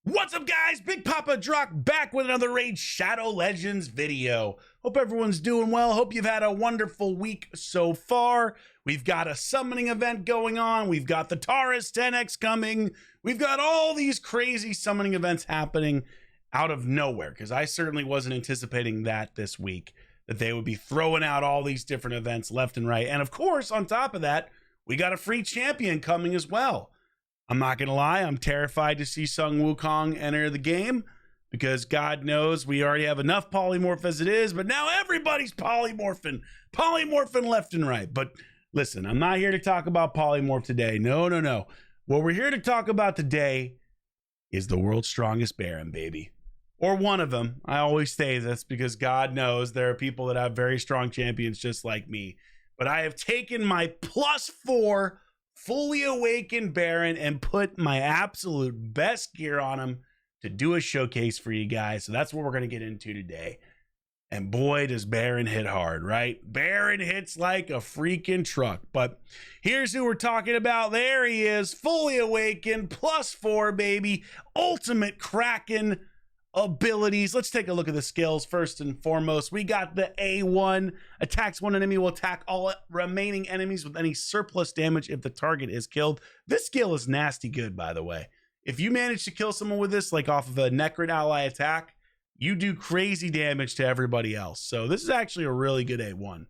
What's up, guys? Big Papa Drock back with another Raid Shadow Legends video. Hope everyone's doing well. Hope you've had a wonderful week so far. We've got a summoning event going on. We've got the Taurus 10x coming. We've got all these crazy summoning events happening out of nowhere, because I certainly wasn't anticipating that this week, that they would be throwing out all these different events left and right. And of course, on top of that, we got a free champion coming as well. I'm not going to lie, I'm terrified to see Sung Wukong enter the game, because God knows we already have enough polymorph as it is, but now everybody's polymorphing left and right. But listen, I'm not here to talk about polymorph today. No. What we're here to talk about today is the world's strongest Baron, baby. Or one of them. I always say this because God knows there are people that have very strong champions just like me. But I have taken my +4 fully awakened Baron and put my absolute best gear on him to do a showcase for you guys. So that's what we're going to get into today. And boy, does Baron hit hard, right? Baron hits like a freaking truck. But here's who we're talking about. There he is, fully awakened, +4, baby. Ultimate Kraken abilities. Let's take a look at the skills first and foremost. We got the A1, attacks one enemy, will attack all remaining enemies with any surplus damage if the target is killed. This skill is nasty good, by the way. If you manage to kill someone with this, like off of a Necrit ally attack, you do crazy damage to everybody else. So this is actually a really good A1.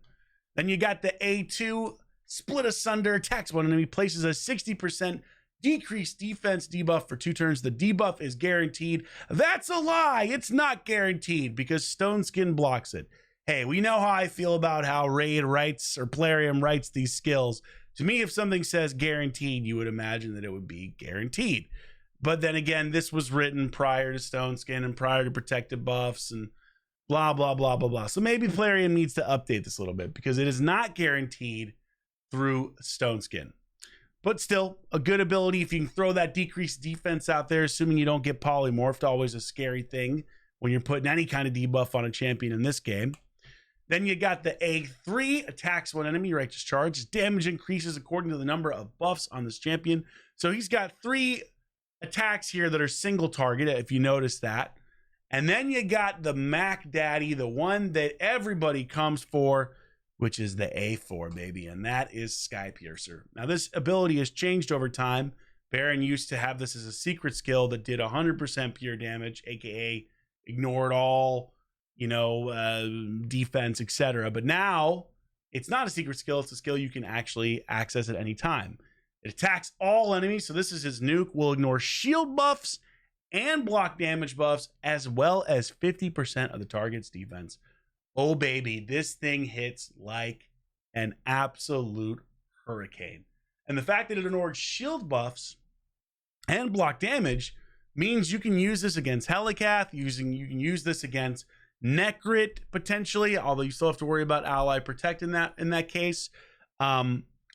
Then you got the A2, split asunder, attacks one enemy, places a 60% decreased defense debuff for 2 turns. The debuff is guaranteed. That's a lie. It's not guaranteed because Stone Skin blocks it. Hey, we know how I feel about how Raid writes, or Plarium writes, these skills. To me, if something says guaranteed, you would imagine that it would be guaranteed. But then again, this was written prior to Stone Skin and prior to protective buffs and blah, blah, blah, blah, blah. So maybe Plarium needs to update this a little bit because it is not guaranteed through Stone Skin. But still, a good ability if you can throw that decreased defense out there, assuming you don't get polymorphed. Always a scary thing when you're putting any kind of debuff on a champion in this game. Then you got the A3, attacks one enemy, righteous charge. Damage increases according to the number of buffs on this champion. So he's got 3 attacks here that are single target, if you notice that. And then you got the Mac Daddy, the one that everybody comes for, which is the A4, baby, and that is Sky Piercer. Now, this ability has changed over time. Baron used to have this as a secret skill that did 100% pure damage, aka ignored all, defense, etc. But now, it's not a secret skill. It's a skill you can actually access at any time. It attacks all enemies, so this is his nuke. Will ignore shield buffs and block damage buffs, as well as 50% of the target's defense. Oh, baby, this thing hits like an absolute hurricane. And the fact that it ignores shield buffs and block damage means you can use this against Helicath, you can use this against Necrit, potentially, although you still have to worry about ally protect in that case.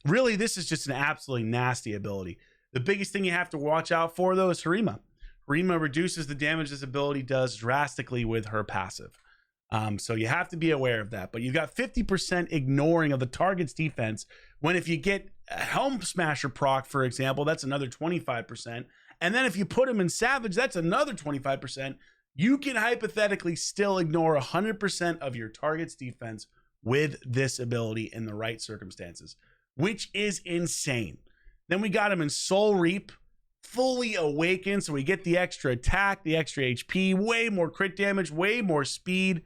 Really, this is just an absolutely nasty ability. The biggest thing you have to watch out for, though, is Harima. Harima reduces the damage this ability does drastically with her passive. So you have to be aware of that. But you've got 50% ignoring of the target's defense, when if you get a Helm Smasher proc, for example, that's another 25%. And then if you put him in Savage, that's another 25%. You can hypothetically still ignore 100% of your target's defense with this ability in the right circumstances, which is insane. Then we got him in Soul Reap, fully awakened, so we get the extra attack, the extra HP, way more crit damage, way more speed.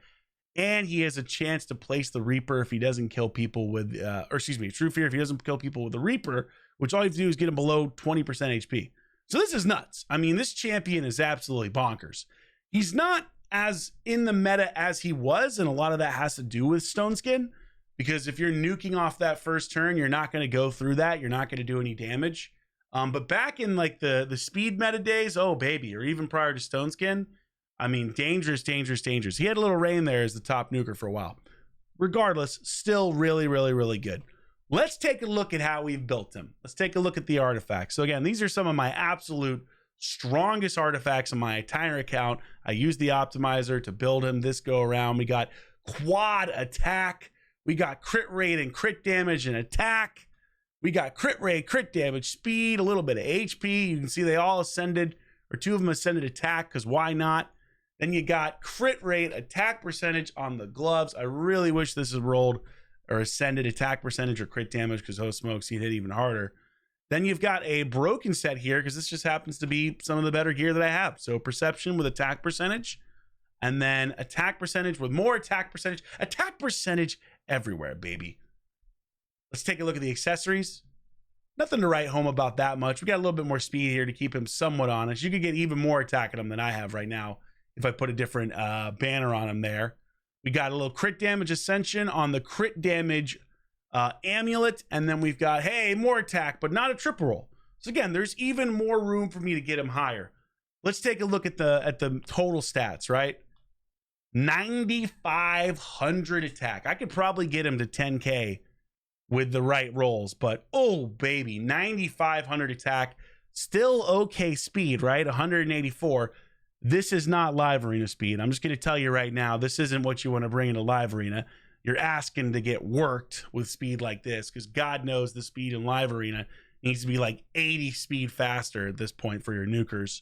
And he has a chance to place the Reaper if he doesn't kill people with, True Fear if he doesn't kill people with the Reaper, which all you have to do is get him below 20% HP. So this is nuts. I mean, this champion is absolutely bonkers. He's not as in the meta as he was, and a lot of that has to do with Stone Skin, because if you're nuking off that first turn, you're not going to go through that. You're not going to do any damage. But back in like the speed meta days, oh baby, or even prior to Stone Skin, I mean, dangerous. He had a little Rain there as the top nuker for a while. Regardless, still really, really, really good. Let's take a look at how we've built him. Let's take a look at the artifacts. So again, these are some of my absolute strongest artifacts on my entire account. I used the optimizer to build him this go around. We got quad attack. We got crit rate and crit damage and attack. We got crit rate, crit damage, speed, a little bit of HP. You can see they all ascended or 2 of them ascended attack, because why not? Then you got crit rate, attack percentage on the gloves. I really wish this is rolled or ascended attack percentage or crit damage, because oh smokes, he'd hit even harder. Then you've got a broken set here, because this just happens to be some of the better gear that I have. So perception with attack percentage, and then attack percentage with more attack percentage everywhere, baby. Let's take a look at the accessories. Nothing to write home about that much. We got a little bit more speed here to keep him somewhat honest. You could get even more attack at him than I have right now if I put a different banner on him there. We got a little crit damage ascension on the crit damage amulet, and then we've got, hey, more attack, but not a triple roll. So again, there's even more room for me to get him higher. Let's take a look at the total stats, right? 9,500 attack. I could probably get him to 10K with the right rolls, but oh baby, 9,500 attack, still okay speed, right? 184. This is not live arena speed. I'm just going to tell you right now, this isn't what you want to bring into live arena. You're asking to get worked with speed like this, because God knows the speed in live arena needs to be like 80 speed faster at this point for your nukers.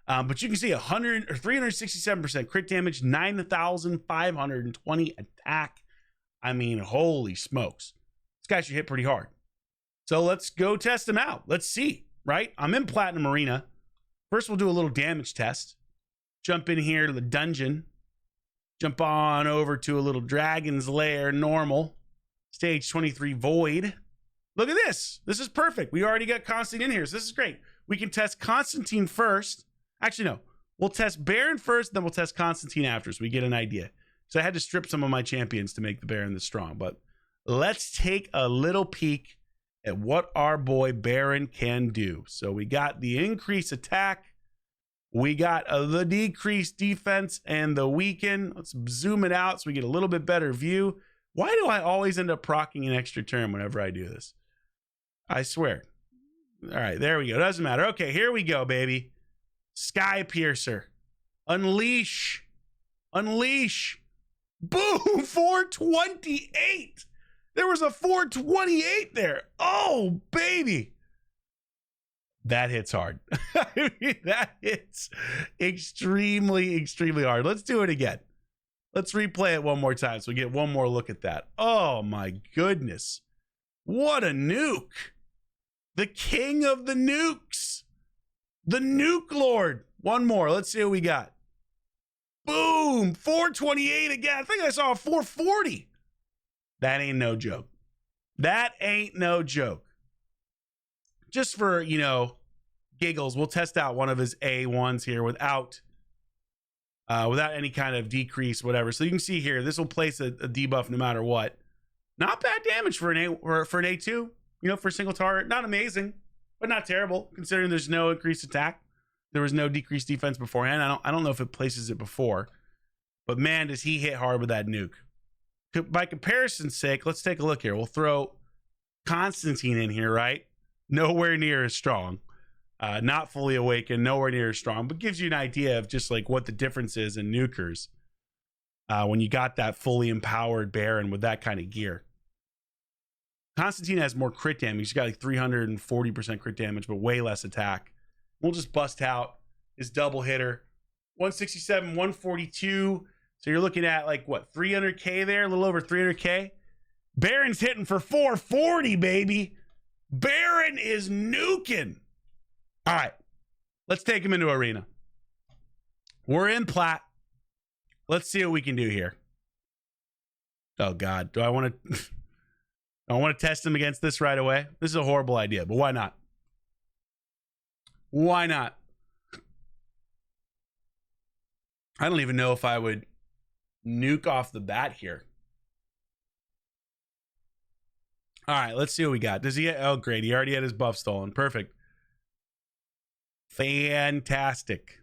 But you can see 367% crit damage, 9,520 attack. I mean, holy smokes. This guy should hit pretty hard. So let's go test him out. Let's see, right? I'm in Platinum Arena. First, we'll do a little damage test. Jump in here to the dungeon. Jump on over to a little Dragon's Lair normal. Stage 23 Void. Look at this. This is perfect. We already got Constantine in here, so this is great. We can test Constantine first. Actually, no. We'll test Baron first, then we'll test Constantine after, so we get an idea. So I had to strip some of my champions to make the Baron this strong. But let's take a little peek at what our boy Baron can do. So we got the increased attack. We got the decreased defense and the weaken. Let's zoom it out so we get a little bit better view. Why do I always end up proccing an extra turn whenever I do this? I swear. All right, there we go. Doesn't matter. Okay, here we go, baby. Sky Piercer. Unleash. Unleash. Boom, 428. There was a 428 there. Oh, baby. That hits hard. I mean, that hits extremely, extremely hard. Let's do it again. Let's replay it one more time so we get one more look at that. Oh, my goodness. What a nuke. The king of the nukes. The nuke lord. One more. Let's see what we got. Boom. 428 again. I think I saw a 440. That ain't no joke. That ain't no joke. Just for, you know, giggles, we'll test out one of his A1s here without any kind of decrease, whatever. So you can see here, this will place a debuff no matter what. Not bad damage for an A2, you know, for a single target. Not amazing, but not terrible, considering there's no increased attack. There was no decreased defense beforehand. I don't know if it places it before, but man, does he hit hard with that nuke. By comparison's sake, let's take a look here. We'll throw Constantine in here, right? Nowhere near as strong. Not fully awakened, nowhere near as strong, but gives you an idea of just like what the difference is in nukers when you got that fully empowered Baron with that kind of gear. Constantine has more crit damage. He's got like 340% crit damage, but way less attack. We'll just bust out his double hitter. 167, 142. So you're looking at like what, 300K there, a little over 300K. Baron's hitting for 440, baby. Baron is nuking. All right, let's take him into arena. We're in plat. Let's see what we can do here. Oh God, do I want to? I want to test him against this right away. This is a horrible idea, but why not? Why not? I don't even know if I would nuke off the bat here. All right, let's see what we got. Does he? Oh, great. He already had his buff stolen. Perfect. Fantastic.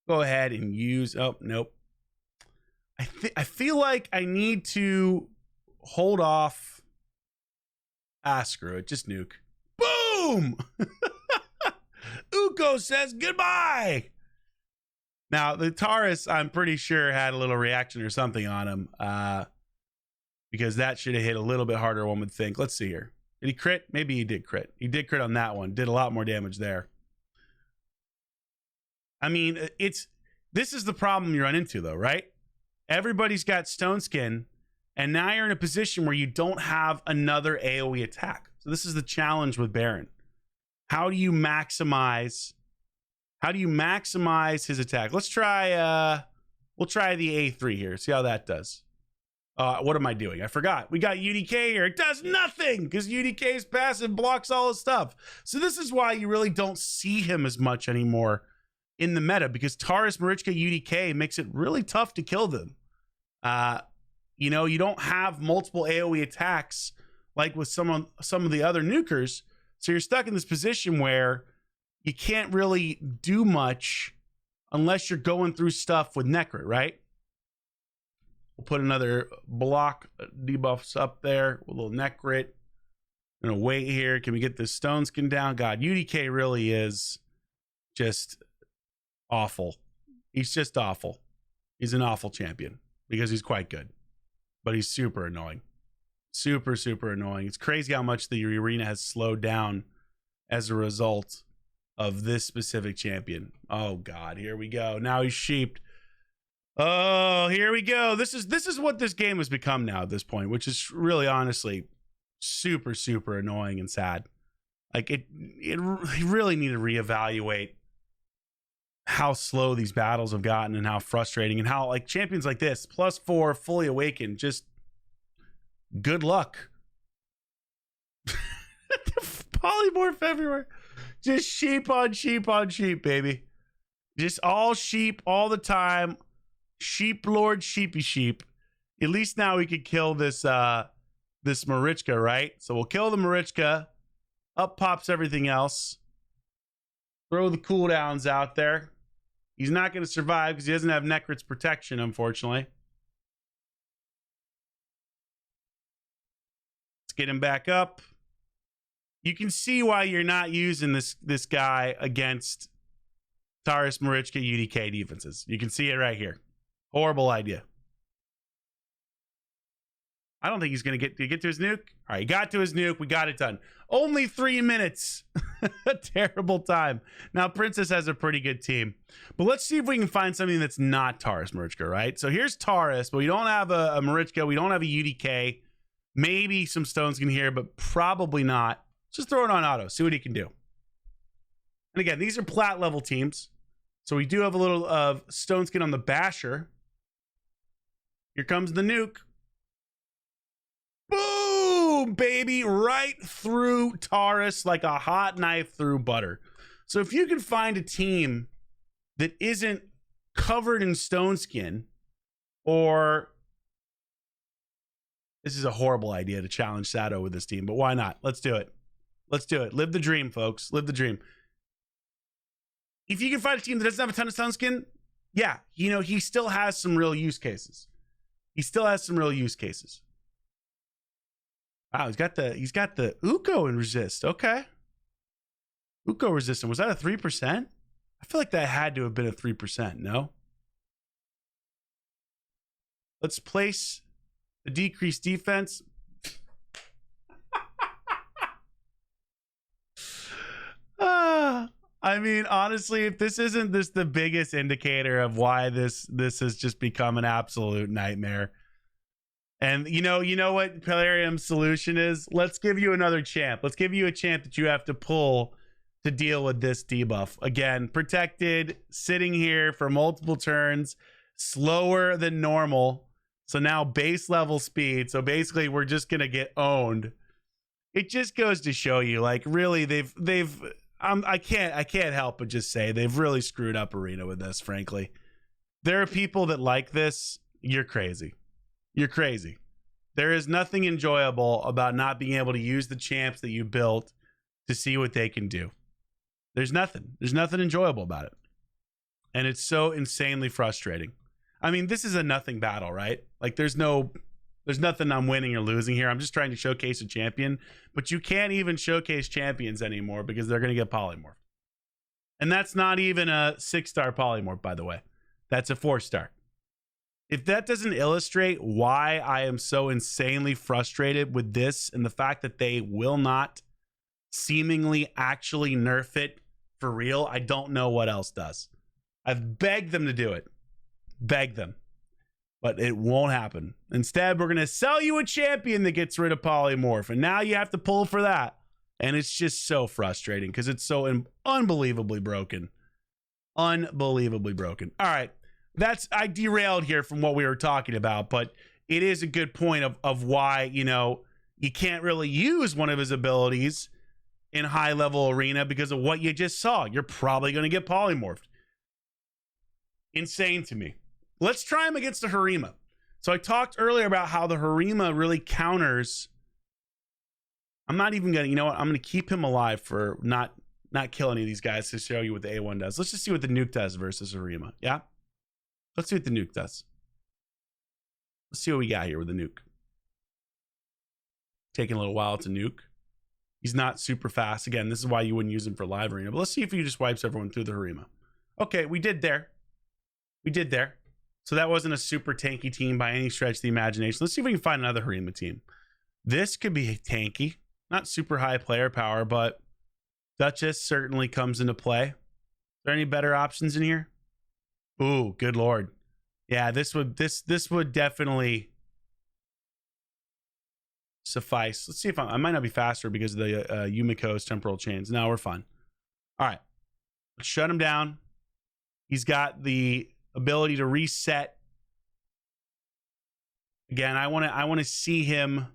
Go ahead and use. Oh, nope. I feel like I need to hold off. Ah, screw it. Just nuke. Boom! Uko says goodbye. Now, the Taurus, I'm pretty sure, had a little reaction or something on him. Because that should have hit a little bit harder, one would think. Let's see here. Did he crit? Maybe he did crit. He did crit on that one. Did a lot more damage there. I mean, this is the problem you run into, though, right? Everybody's got Stone Skin, and now you're in a position where you don't have another AoE attack. So this is the challenge with Baron. How do you maximize his attack? Let's try we'll try the A3 here. See how that does. What am I doing? I forgot. We got UDK here. It does nothing because UDK's passive blocks all his stuff. So this is why you really don't see him as much anymore in the meta, because Taurus, Marichka, UDK makes it really tough to kill them. You know, you don't have multiple AoE attacks like with some of the other nukers. So you're stuck in this position where you can't really do much unless you're going through stuff with Necrit, right? We'll put another block debuffs up there with a little Necrit. I'm gonna wait here. Can we get this Stone Skin down? God, UDK really is just awful. He's just awful. He's an awful champion because he's quite good, but he's super annoying. Super, super annoying. It's crazy how much the arena has slowed down as a result of this specific champion. Oh God, here we go. Now he's sheeped. Oh, here we go. This is what this game has become now at this point, which is really honestly super, super annoying and sad. Like it really need to reevaluate how slow these battles have gotten and how frustrating, and how like champions like this +4 fully awakened, just good luck. Polymorph everywhere. Just sheep on sheep on sheep, baby. Just all sheep all the time. Sheep lord sheepy sheep. At least now we could kill this this Marichka, right? So we'll kill the Marichka. Up pops everything else. Throw the cooldowns out there. He's not going to survive because he doesn't have Necrit's protection, unfortunately. Let's get him back up. You can see why you're not using this guy against Taurus, Marichka, UDK defenses. You can see it right here. Horrible idea. I don't think he's going to get to his nuke. All right, he got to his nuke. We got it done. Only 3 minutes. A terrible time. Now, Princess has a pretty good team. But let's see if we can find something that's not Taurus Marichka, right? So here's Taurus, but we don't have a Marichka. We don't have a UDK. Maybe some Stone Skin here, but probably not. Just throw it on auto. See what he can do. And again, these are plat level teams. So we do have a little of Stone Skin on the Basher. Here comes the nuke. Boom, baby. Right through Taurus like a hot knife through butter. So if you can find a team that isn't covered in Stone Skin, or... This is a horrible idea to challenge Shadow with this team, but why not? Let's do it. Let's do it. Live the dream, folks. Live the dream. If you can find a team that doesn't have a ton of Stone Skin, yeah, you know, he still has some real use cases. He still has some real use cases. Wow, he's got the Uko and resist. Okay. Uko resistant. Was that a 3%? I feel like that had to have been a 3%, no? Let's place the decreased defense. I mean, honestly, if this isn't the biggest indicator of why this has just become an absolute nightmare. And you know what Pelarium's solution is? Let's give you another champ. Let's give you a champ that you have to pull to deal with this debuff. Again, protected, sitting here for multiple turns, slower than normal. So now base level speed. So basically we're just going to get owned. It just goes to show you, like, really I can't help but just say they've really screwed up Arena with this, frankly. There are people that like this. You're crazy. You're crazy. There is nothing enjoyable about not being able to use the champs that you built to see what they can do. There's nothing enjoyable about it. And it's so insanely frustrating. I mean, this is a nothing battle, right? Like there's nothing I'm winning or losing here. I'm just trying to showcase a champion, but you can't even showcase champions anymore because they're going to get polymorphed. And that's not even a 6-star polymorph, by the way. That's a 4-star. If that doesn't illustrate why I am so insanely frustrated with this and the fact that they will not seemingly actually nerf it for real, I don't know what else does. I've begged them to do it. Begged them. But it won't happen. Instead, we're going to sell you a champion that gets rid of polymorph. And now you have to pull for that. And it's just so frustrating because it's so unbelievably broken. Unbelievably broken. All right. I derailed here from what we were talking about, but it is a good point of why, you know, you can't really use one of his abilities in high level arena because of what you just saw. You're probably going to get polymorphed. Insane to me. Let's try him against the Harima. So I talked earlier about how the Harima really counters. I'm not even going to, you know what? I'm going to keep him alive for not kill any of these guys to show you what the A1 does. Let's just see what the nuke does versus Harima. Yeah? Let's see what the nuke does. Let's see what we got here with the nuke. Taking a little while to nuke. He's not super fast. Again, this is why you wouldn't use him for live arena. But let's see if he just wipes everyone through the Harima. Okay, we did there. We did there. So that wasn't a super tanky team by any stretch of the imagination. Let's see if we can find another Harima team. This could be tanky. Not super high player power, but Duchess certainly comes into play. Are there any better options in here? Ooh, good lord. Yeah, this would definitely suffice. Let's see if I might not be faster because of the Yumiko's temporal chains. No, we're fine. All right. Let's shut him down. He's got the ability to reset. Again, I want to see him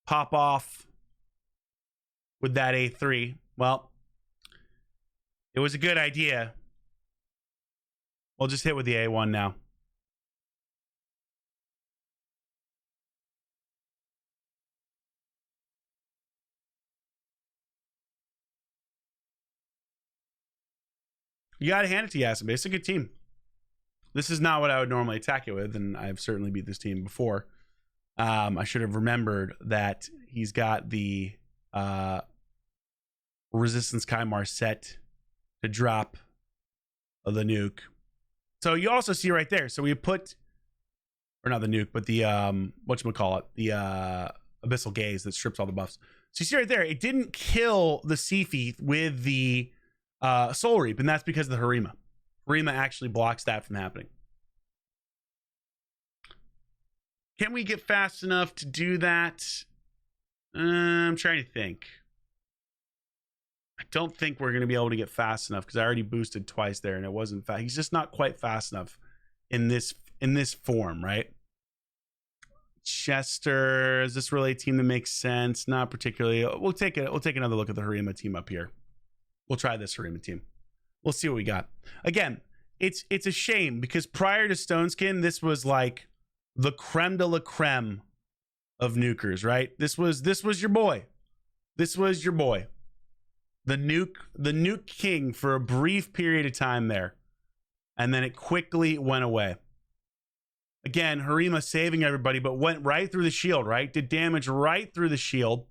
pop off with that A3. Well, it was a good idea. We'll just hit with the A1 now. You got to hand it to Yasin. It's a good team. This is not what I would normally attack it with, and I've certainly beat this team before. I should have remembered that he's got the Resistance Kymar set to drop of the nuke. So you also see right there. So we put, or not the nuke, but the whatchamacallit, the Abyssal Gaze that strips all the buffs. So you see right there, it didn't kill the Siphi with the Soul Reap, and that's because of the Harima. Harima actually blocks that from happening. Can we get fast enough to do that? I'm trying to think. I don't think we're going to be able to get fast enough because I already boosted twice there and it wasn't fast. He's just not quite fast enough in this form, right? Chester, is this really a team that makes sense? Not particularly. We'll take another look at the Harima team up here. We'll try this Harima team. We'll see what we got. Again, it's a shame because prior to Stoneskin, this was like the creme de la creme of nukers, right? This was your boy. This was your boy. The nuke king for a brief period of time there. And then it quickly went away. Again, Harima saving everybody, but went right through the shield, right? Did damage right through the shield,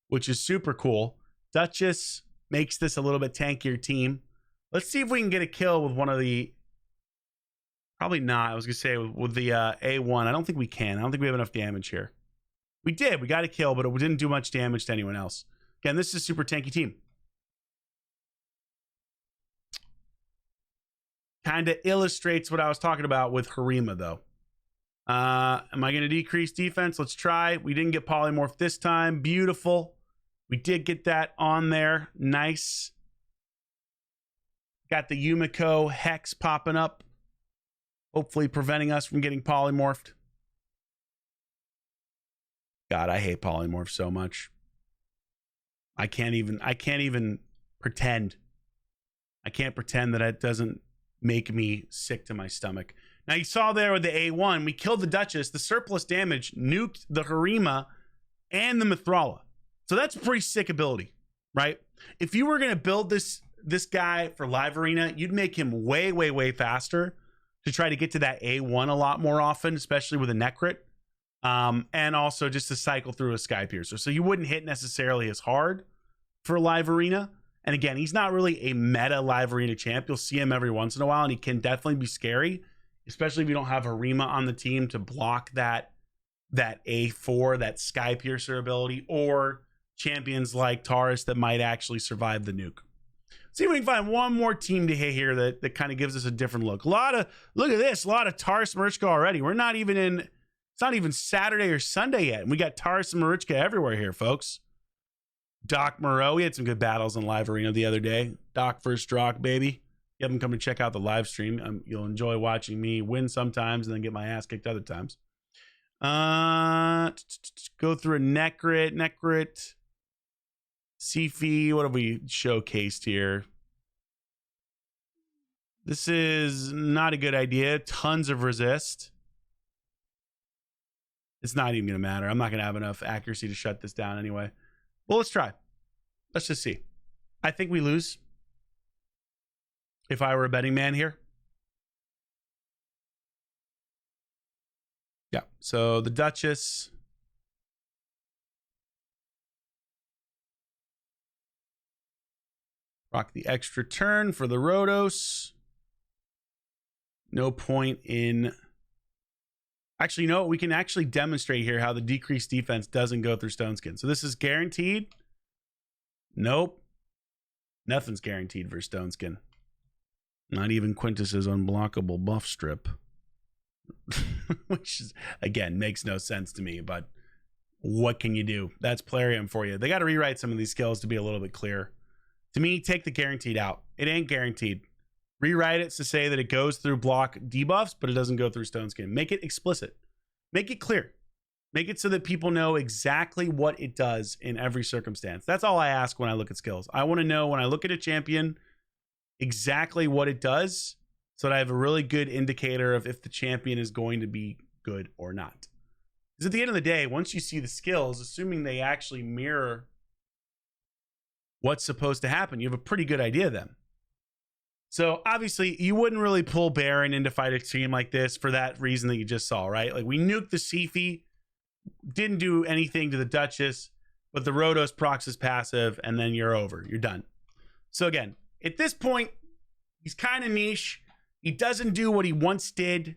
which is super cool. Duchess makes this a little bit tankier team. Let's see if we can get a kill with one of the... Probably not. I was going to say with the A1. I don't think we can. I don't think we have enough damage here. We did. We got a kill, but it didn't do much damage to anyone else. Again, this is a super tanky team. Kind of illustrates what I was talking about with Harima, though. Am I going to decrease defense? Let's try. We didn't get polymorph this time. Beautiful. We did get that on there. Nice. Got the Yumiko Hex popping up. Hopefully preventing us from getting polymorphed. God, I hate polymorph so much. I can't even pretend. I can't pretend that it doesn't make me sick to my stomach. Now you saw there with the A1, we killed the Duchess. The surplus damage nuked the Harima and the Mithrala. So that's a pretty sick ability, right? If you were going to build this guy for live arena, you'd make him way, way, way faster to try to get to that A1 a lot more often, especially with a Necrit. And also just to cycle through a Sky Piercer. So you wouldn't hit necessarily as hard for live arena. And again, he's not really a meta live arena champ. You'll see him every once in a while, and he can definitely be scary, especially if you don't have Harima on the team to block that A4, that Sky Piercer ability, or champions like Taurus that might actually survive the nuke. See if we can find one more team to hit here that kind of gives us a different look. Look at this. A lot of Taurus Marichka already. We're not even in, it's not even Saturday or Sunday yet. And we got Taurus and Marichka everywhere here, folks. Doc Moreau, we had some good battles in Live Arena the other day. Doc versus Drock, baby. You haven't come to check out the live stream. You'll enjoy watching me win sometimes and then get my ass kicked other times. Go through a Necrit. Sifi, what have we showcased here? This is not a good idea. Tons of resist. It's not even going to matter. I'm not going to have enough accuracy to shut this down anyway. Well, let's try. Let's just see. I think we lose. If I were a betting man here. Yeah, so the Duchess. Rock the extra turn for the Rhodos. No point in... Actually, no, we can actually demonstrate here how the decreased defense doesn't go through Stone Skin. So this is guaranteed. Nope. Nothing's guaranteed for Stone Skin. Not even Quintus's unblockable buff strip. Which, is, again, makes no sense to me, but what can you do? That's Plarium for you. They got to rewrite some of these skills to be a little bit clearer. To me, take the guaranteed out. It ain't guaranteed. Rewrite it to say that it goes through block debuffs, but it doesn't go through Stone Skin. Make it explicit. Make it clear. Make it so that people know exactly what it does in every circumstance. That's all I ask when I look at skills. I want to know when I look at a champion exactly what it does so that I have a really good indicator of if the champion is going to be good or not. Because at the end of the day, once you see the skills, assuming they actually mirror what's supposed to happen, you have a pretty good idea then. So obviously you wouldn't really pull Baron in to fight a team like this for that reason that you just saw, right? Like we nuked the Sifi, didn't do anything to the Duchess, but the Rhodos procs is passive, and then you're over. You're done. So again, at this point, he's kind of niche. He doesn't do what he once did,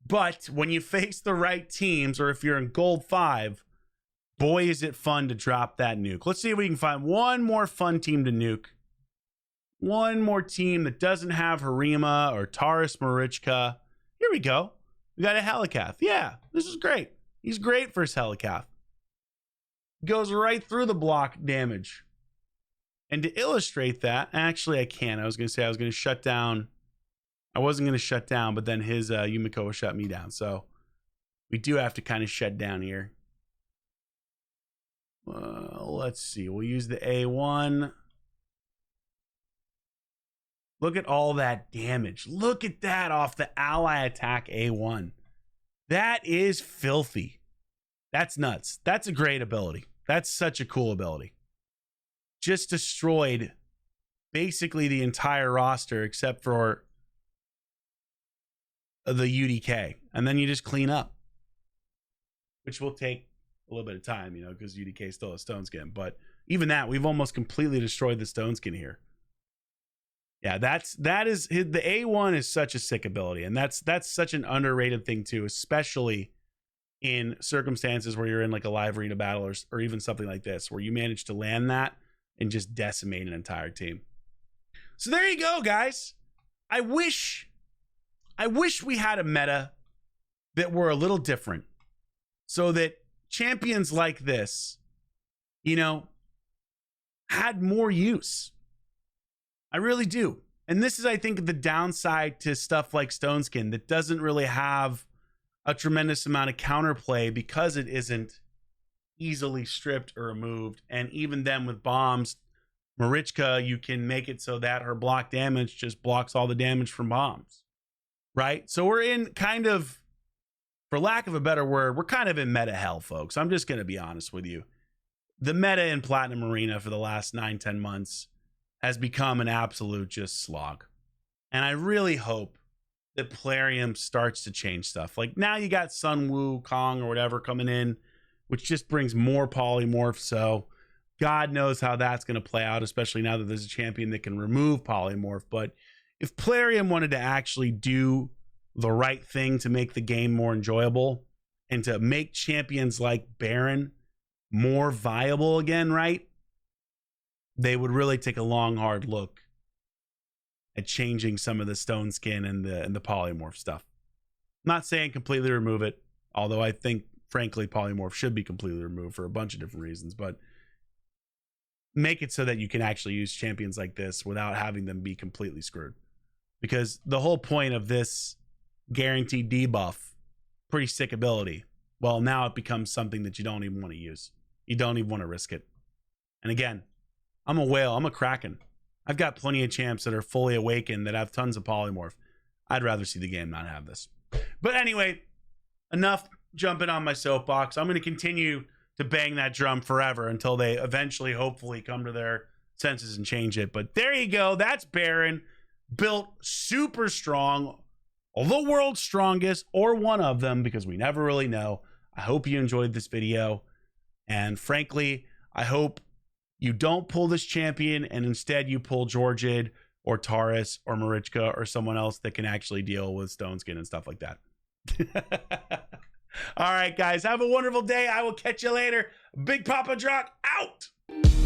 but when you face the right teams, or if you're in Gold 5, boy, is it fun to drop that nuke. Let's see if we can find one more fun team to nuke. One more team that doesn't have Harima or Taurus Marichka. Here we go. We got a Helicath. Yeah, this is great. He's great for his Helicath. Goes right through the block damage. And to illustrate that, actually I can. I was going to say I was going to shut down. I wasn't going to shut down, but then his Yumiko shut me down. So we do have to kind of shut down here. Let's see. We'll use the A1. Look at all that damage. Look at that off the ally attack A1. That is filthy. That's nuts. That's a great ability. That's such a cool ability. Just destroyed basically the entire roster except for the UDK. And then you just clean up. Which will take a little bit of time, you know, because UDK still has Stone Skin. But even that, we've almost completely destroyed the Stone Skin here. Yeah, that is the A1 is such a sick ability, and that's such an underrated thing too, especially in circumstances where you're in like a live arena battle or even something like this, where you manage to land that and just decimate an entire team. So there you go, guys. I wish we had a meta that were a little different, so that champions like this, you know, had more use. I really do. And this is, I think, the downside to stuff like Stone Skin that doesn't really have a tremendous amount of counterplay because it isn't easily stripped or removed. And even then with bombs, Marichka, you can make it so that her block damage just blocks all the damage from bombs. Right? So we're in kind of, for lack of a better word, we're kind of in meta hell, folks. I'm just going to be honest with you. The meta in Platinum Arena for the last 9-10 months has become an absolute just slog. And I really hope that Plarium starts to change stuff. Like now you got Sun Wu, Kong, or whatever coming in, which just brings more polymorph. So God knows how that's going to play out, especially now that there's a champion that can remove polymorph. But if Plarium wanted to actually do the right thing to make the game more enjoyable and to make champions like Baron more viable again, right? They would really take a long, hard look at changing some of the stone skin and the polymorph stuff. I'm not saying completely remove it, although I think frankly polymorph should be completely removed for a bunch of different reasons, but make it so that you can actually use champions like this without having them be completely screwed. Because the whole point of this guaranteed debuff, pretty sick ability, well, now it becomes something that you don't even want to use. You don't even want to risk it. And again, I'm a whale, I'm a kraken. I've got plenty of champs that are fully awakened that have tons of polymorph. I'd rather see the game not have this. But anyway, enough jumping on my soapbox. I'm going to continue to bang that drum forever until they eventually, hopefully, come to their senses and change it. But there you go. That's Baron, built super strong, the world's strongest, or one of them, because we never really know. I hope you enjoyed this video. And frankly, I hope you don't pull this champion and instead you pull Georgid or Taurus or Marichka or someone else that can actually deal with stone skin and stuff like that. All right, guys, have a wonderful day. I will catch you later. Big Papa Drock out.